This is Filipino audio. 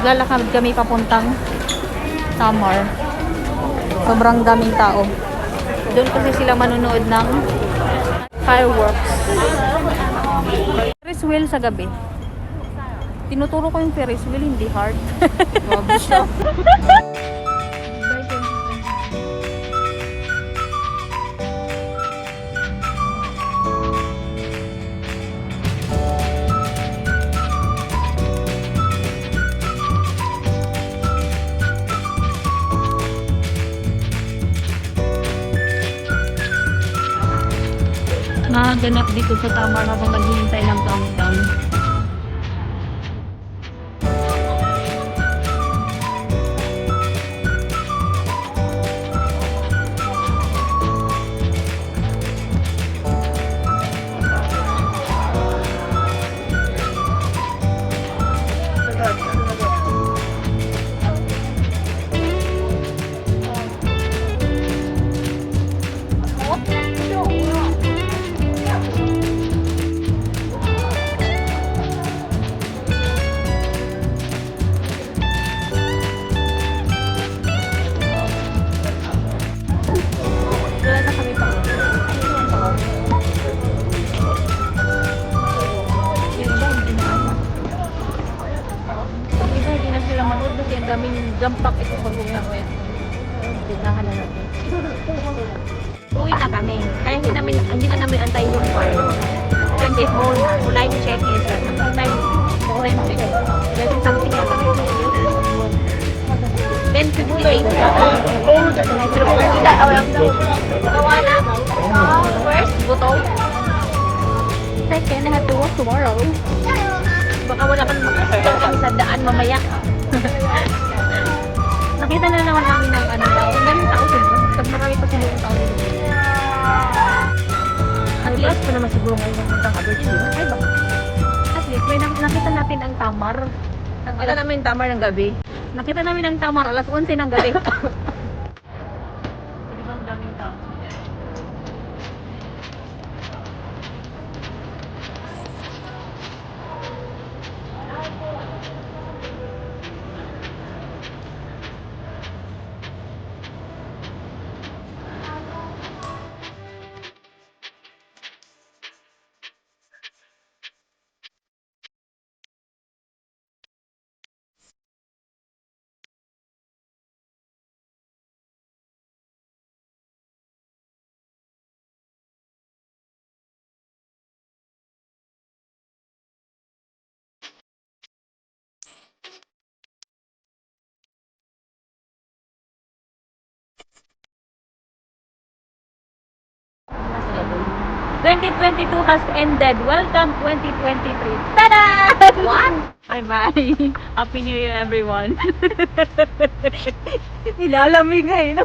Naglalakad kami papuntang Samar. Sobrang daming tao. Doon kasi sila manonood ng fireworks. Ferris wheel sa gabi. Tinuturo ko yung Ferris wheel, hindi hard. Grabe siya. Naganap dito sa Tamar habang naghihintay ng countdown. Daming jump pack ito pag umiyak ko yan. Tinahan na natin. Uwi na kami. Kaya hindi na namin antay yung car. 20 phone, wala yung check-in. Time, there's something else. Then 58. Pero kung hindi na, gawa na. First, buto. Second, I have to work tomorrow. Baka wala kang makasal kami sa daan mamaya. Nakita na naman namin ng ano daw. Ganun tao sila. Pag marami pa sila yung tao nila. At least pa naman siguro ngayon ng puntang Aberdeen. Ay ba? At least may nakita natin ang Tamar. Nakita namin yung Tamar ng gabi. Nakita namin ang Tamar alas 11 ng gabi. Di ba ang daming tao? '22 has ended. Welcome 2023. Tada! What? Bye-bye. Happy New Year, everyone. Nilalamig nga eh, no?